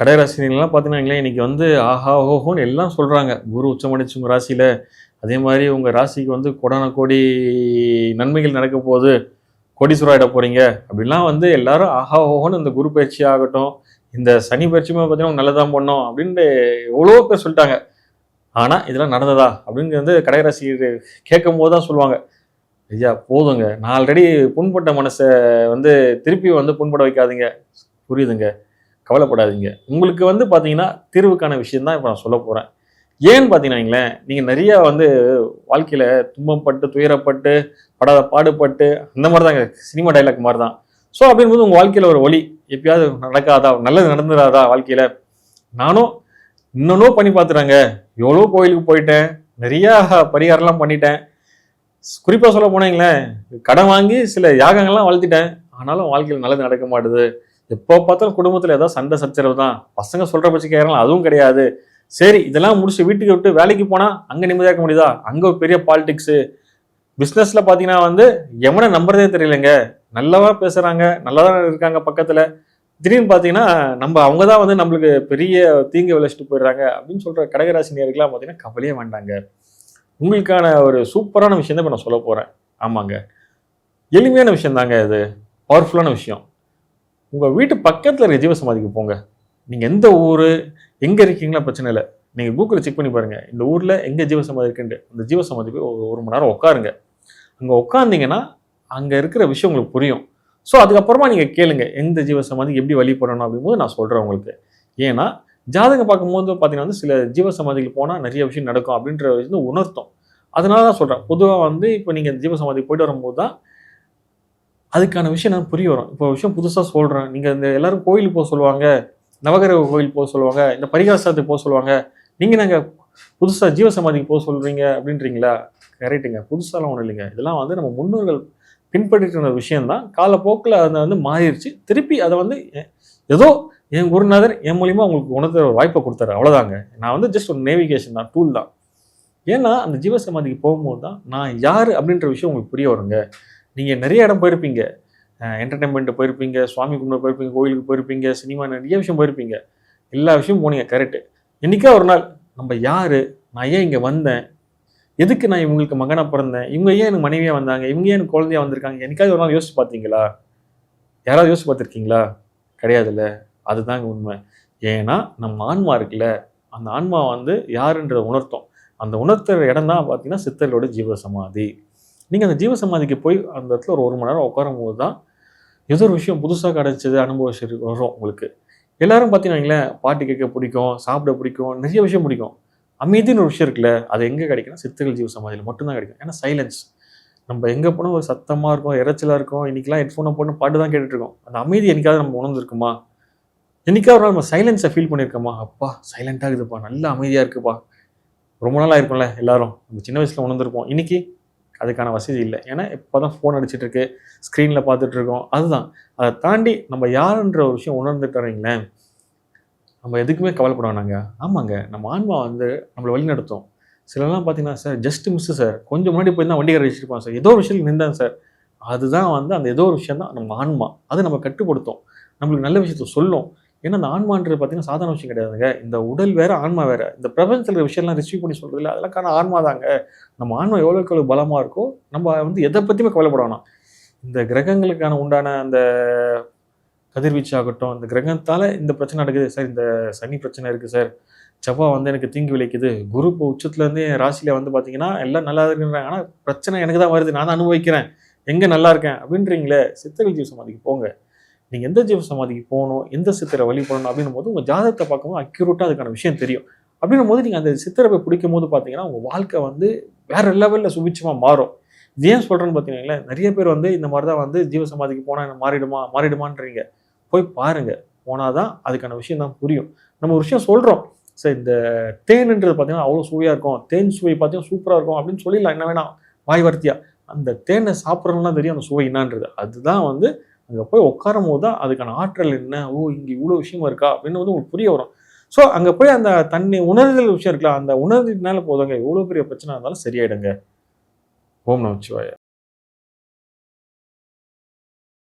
கடகராசினியெல்லாம் பார்த்தீங்கன்னா இன்னைக்கு வந்து ஆஹா ஓஹோன்னு எல்லாம் சொல்கிறாங்க. குரு உச்சமடைச்சு உங்கள் ராசியில், அதே மாதிரி உங்கள் ராசிக்கு வந்து கோடான கோடி நன்மைகள் நடக்க போகுது, கோடீஸ்வரர் ஆகிட போகிறீங்க அப்படிலாம் வந்து எல்லாரும் ஆஹா ஓஹோன்னு இந்த குரு பயிற்சி ஆகட்டும், இந்த சனி பயிற்சியுமே பார்த்தீங்கன்னா நல்லதான் பண்ணோம் அப்படின்ட்டு எவ்வளோ பேர் சொல்லிட்டாங்க. ஆனால் இதெல்லாம் நடந்ததா அப்படின்னு வந்து கடகராசி கேட்கும் போது தான் சொல்லுவாங்க, ஐயா போதுங்க, நான் ஆல்ரெடி புண்பட்ட மனசை வந்து திருப்பி வந்து புண்பட வைக்காதீங்க, புரியுதுங்க, கவலைப்படாதீங்க. உங்களுக்கு வந்து பார்த்தீங்கன்னா தீர்வுக்கான விஷயம் தான் இப்போ நான் சொல்ல போகிறேன். ஏன்னு பார்த்தீங்கன்னா நீங்கள் நிறையா வந்து வாழ்க்கையில் துன்பப்பட்டு துயரப்பட்டு படாத பாடுபட்டு அந்த மாதிரி தாங்க, சினிமா டைலாக் மாதிரி தான். ஸோ அப்படின்போது உங்கள் வாழ்க்கையில் ஒரு ஒளி எப்பயாவது நடக்காதா, நல்லது நடந்துடாதா வாழ்க்கையில்? நானும் இன்னொன்னும் பண்ணி பார்த்துறாங்க, எவ்வளோ கோயிலுக்கு போயிட்டேன், நிறையா பரிகாரம்லாம் பண்ணிட்டேன், குறிப்பாக சொல்ல போனீங்களேன் கடன் வாங்கி சில யாகங்கள்லாம் வளர்த்திட்டேன், ஆனாலும் வாழ்க்கையில் நல்லது நடக்க மாட்டுது. எப்போ பார்த்தாலும் குடும்பத்தில் ஏதாவது சண்டை சச்சரவு தான், பசங்க சொல்கிற பட்சம் கேட்கலாம் அதுவும் கிடையாது. சரி இதெல்லாம் முடிச்சு வீட்டுக்கு விட்டு வேலைக்கு போனால் அங்கே நிம்மதியாக இருக்க முடியுதா, அங்கே ஒரு பெரிய பாலிடிக்ஸு. பிஸ்னஸில் பார்த்தீங்கன்னா வந்து எவனை நம்புறதே தெரியலைங்க, நல்லவா பேசுகிறாங்க, நல்லா தான் இருக்காங்க பக்கத்தில், திடீர்னு பார்த்தீங்கன்னா அவங்க தான் வந்து நம்மளுக்கு பெரிய தீங்கு விளைச்சிட்டு போயிடுறாங்க அப்படின்னு சொல்கிற கடகராசினியர்கள்லாம் பார்த்தீங்கன்னா கவலையே வேண்டாங்க. உங்களுக்கான ஒரு சூப்பரான விஷயம் தான் இப்போ நான் சொல்ல போகிறேன். ஆமாங்க, எளிமையான விஷயம் தாங்க, இது பவர்ஃபுல்லான விஷயம். உங்கள் வீட்டு பக்கத்தில் இருக்க ஜீவசமாதிக்கு போங்க. நீங்கள் எந்த ஊர் எங்கே இருக்கீங்களா பிரச்சனை இல்லை, நீங்கள் கூகுளில் செக் பண்ணி பாருங்கள் இந்த ஊரில் எங்கே ஜீவசமாதி இருக்குன்ட்டு. அந்த ஜீவசமாதி போய் ஒரு மணி நேரம் உட்காருங்க. அங்கே உட்காந்திங்கன்னா அங்கே இருக்கிற விஷயம் உங்களுக்கு புரியும். ஸோ அதுக்கப்புறமா நீங்கள் கேளுங்க எந்த ஜீவசமாதிக்கு எப்படி வழிபடணும் அப்படிங்கும்போது நான் சொல்கிறேன் உங்களுக்கு. ஏன்னா ஜாதகம் பார்க்கும்போது பார்த்தீங்கன்னா வந்து சில ஜீவசமாதிகள் போனால் நிறைய விஷயம் நடக்கும் அப்படின்ற விஷயம் உணர்த்தும். அதனால தான் சொல்கிறேன். பொதுவாக வந்து இப்போ நீங்கள் ஜீவசமாதிக்கு போயிட்டு வரும்போது தான் அதுக்கான விஷயம் நான் புரிய வரும். இப்போ விஷயம் புதுசாக சொல்கிறேன். நீங்கள் இந்த எல்லாரும் கோயிலுக்கு போக சொல்லுவாங்க, நவகிரக கோயில் போக சொல்லுவாங்க, இந்த பரிகாசத்துக்கு போக சொல்லுவாங்க, நீங்கள் நாங்கள் புதுசாக ஜீவசமாதிக்கு போக சொல்கிறீங்க அப்படின்றீங்களா? கரெக்டுங்க, புதுசாலாம் ஒன்றும் இல்லைங்க. இதெல்லாம் வந்து நம்ம முன்னோர்கள் பின்பற்றிட்டு இருந்த விஷயந்தான். காலப்போக்கில் அதை வந்து மாறிடுச்சு. திருப்பி அதை வந்து ஏதோ என் குருநாதர் என் மூலியமாக உங்களுக்கு உணர்த்துற ஒரு வாய்ப்பை கொடுத்தாரு, அவ்வளோதாங்க. நான் வந்து ஜஸ்ட் ஒரு நேவிகேஷன் தான், டூல் தான். ஏன்னா அந்த ஜீவசமாதிக்கு போகும்போது தான் நான் யார் அப்படின்ற விஷயம் உங்களுக்கு புரிய வருங்க. நீங்கள் நிறைய இடம் போயிருப்பீங்க, என்டர்டைன்மெண்ட்டு போயிருப்பீங்க, சுவாமி கும்பிட போயிருப்பீங்க, கோயிலுக்கு போயிருப்பீங்க, சினிமா நிறைய விஷயம் போயிருப்பீங்க, எல்லா விஷயமும் போனீங்க, கரெக்டு. என்றைக்கா ஒரு நாள் நம்ம யார், நான் ஏன் இங்கே வந்தேன், எதுக்கு நான் இவங்களுக்கு மகனாக பிறந்தேன், இவங்க ஏன் எனக்கு மனைவியாக வந்தாங்க, இவங்க ஏன் எனக்கு குழந்தையாக வந்திருக்காங்க, என்னைக்காவது ஒரு நாள் யோசிச்சு பார்த்தீங்களா? யாராவது யோசிச்சு பார்த்துருக்கீங்களா? கிடையாதுல்ல. அதுதாங்க உண்மை. ஏன்னா நம்ம ஆன்மா இருக்குல்ல, அந்த ஆன்மா வந்து யாருன்றதை உணர்த்தும். அந்த உணர்த்துற இடம் தான் பார்த்தீங்கன்னா சித்தர்களோட ஜீவசமாதி. நீங்கள் அந்த ஜீவசமாதிக்கு போய் அந்த இடத்துல ஒரு மணி நேரம் உட்காரும் போது தான் ஏதோ ஒரு விஷயம் புதுசாக கிடச்சிது அனுபவம் வரும் உங்களுக்கு. எல்லாரும் பார்த்தீங்கன்னா பாட்டு கேட்க பிடிக்கும், சாப்பிட பிடிக்கும், நிறைய விஷயம் பிடிக்கும். அமைதின்னு ஒரு விஷயம் இருக்குல்ல, அது எங்கே கிடைக்குன்னா சித்தர்கள் ஜீவசமாதியில் மட்டும்தான் கிடைக்கும். ஏன்னா சைலன்ஸ். நம்ம எங்கே போனால் ஒரு சத்தமாக இருக்கும், இறைச்சலாக இருக்கும், இன்றைக்கெலாம் ஹெட்ஃபோனை போட்டு பாட்டு தான் கேட்டுட்ருக்கோம். அந்த அமைதி என்னைக்காவது நம்ம உணர்ந்துருக்குமா? என்னைக்காவது ஒரு நாள் நம்ம சைலன்ஸை ஃபீல் பண்ணியிருக்கோமா? அப்பா சைலண்ட்டாக இருக்குதுப்பா, நல்ல அமைதியாக இருக்குப்பா, ரொம்ப நாளாக இருக்கும்ல எல்லாரும், நம்ம சின்ன வயசில் உணர்ந்துருப்போம். இன்றைக்கி அதுக்கான வசதி இல்லை. ஏன்னா இப்போ தான் ஃபோன் அடிச்சுட்டு இருக்கு, ஸ்க்ரீனில் பார்த்துட்ருக்கோம். அதுதான், அதை தாண்டி நம்ம யாருன்ற ஒரு விஷயம் உணர்ந்துட்டு வரீங்களேன், நம்ம எதுக்குமே கவலைப்பட வேணாங்க. ஆமாங்க, நம்ம ஆன்மா வந்து நம்மளை வழி நடத்தும். சிலர்லாம் பார்த்தீங்கன்னா சார் ஜஸ்ட் மிஸ்ஸு சார், கொஞ்சம் முன்னாடி போய் தான் வண்டிக்கார வச்சுருப்பான் சார், ஏதோ ஒரு விஷயத்தில் நின்றேன் சார். அதுதான் வந்து அந்த ஏதோ ஒரு விஷயம் தான் நம்ம ஆன்மா, அது நம்ம கட்டுப்படுத்தும், நம்மளுக்கு நல்ல விஷயத்த சொல்லும். ஏன்னா அந்த ஆன்மான்றது பார்த்தீங்கன்னா சாதாரண விஷயம் கிடையாதுங்க. இந்த உடல் வேறு ஆன்மா வேறு. இந்த பிரபஞ்சத்தில் இருக்கிற விஷயம்லாம் ரிசீவ் பண்ணி சொல்கிறது இல்லை, அதெல்லாம் காரணம் ஆன்மா தாங்க. நம்ம ஆன்மா எவ்வளோக்கு எவ்வளோ பலமாக இருக்கோ நம்ம வந்து எதை பற்றியுமே கவலைப்பட வேணாம். இந்த கிரகங்களுக்கான உண்டான அந்த கதிர்வீச்சு ஆகட்டும், இந்த கிரகத்தால் இந்த பிரச்சனை நடக்குது சார், இந்த சனி பிரச்சனை இருக்குது சார், செவ்வாய் வந்து எனக்கு தீங்கு விளைக்குது, குரு இப்போ உச்சத்துலேருந்து என் ராசியில் வந்து பார்த்தீங்கன்னா எல்லாம் நல்லா இருக்குன்றாங்க, ஆனால் பிரச்சனை எனக்கு தான் வருது, நான் தான் அனுபவிக்கிறேன், எங்கே நல்லா இருக்கேன் அப்படின்றீங்களே, சித்தர்கள் ஜீவசமாதிக்கு போங்க. நீங்கள் எந்த ஜீவசமாதிக்கு போகணும், எந்த சித்தரை வழிபடணும் அப்படின்னும் போது உங்கள் ஜாதகத்தை பார்க்கும்போது அக்யூரேட்டாக அதுக்கான விஷயம் தெரியும். அப்படின்னும் போது நீங்கள் அந்த சித்தரை போய் பிடிக்கும் போது பார்த்தீங்கன்னா உங்கள் வாழ்க்கை வந்து வேறு லெவலில் சுபிட்சமாக மாறும். இது ஏன் சொல்கிறேன்னு பார்த்தீங்கன்னா நிறைய பேர் வந்து இந்த மாதிரி தான் வந்து ஜீவசமாதிக்கு போனால் என்ன மாறிடுமான்றீங்க. போய் பாருங்கள், போனால் தான் அதுக்கான விஷயம் தான் புரியும். நம்ம ஒரு விஷயம் சொல்கிறோம் சார், இந்த தேன்ன்றது பார்த்தீங்கன்னா அவ்வளோ சுவையாக இருக்கும், தேன் சுவை பார்த்தீங்கன்னா சூப்பராக இருக்கும் அப்படின்னு சொல்லிடலாம், என்ன வேணாம் வாய் வார்த்தையா. அந்த தேனை சாப்பிட்றதுலாம் தெரியும் அந்த சுவை என்னன்றது. அதுதான் வந்து அங்கே போய் உட்காரும் போது தான் அதுக்கான ஆற்றல் என்ன, ஓ இங்கே இவ்வளோ விஷயமா இருக்கா அப்படின்னு வந்து உங்களுக்கு புரிய வரும். ஸோ அங்கே போய் அந்த தன்னை உணர்தல் விஷயம் இருக்கலாம், அந்த உணர்வுனால போதுங்க எவ்வளோ பெரிய பிரச்சனை இருந்தாலும் சரியாயிடுங்க. ஓம் நமச்சிவாய.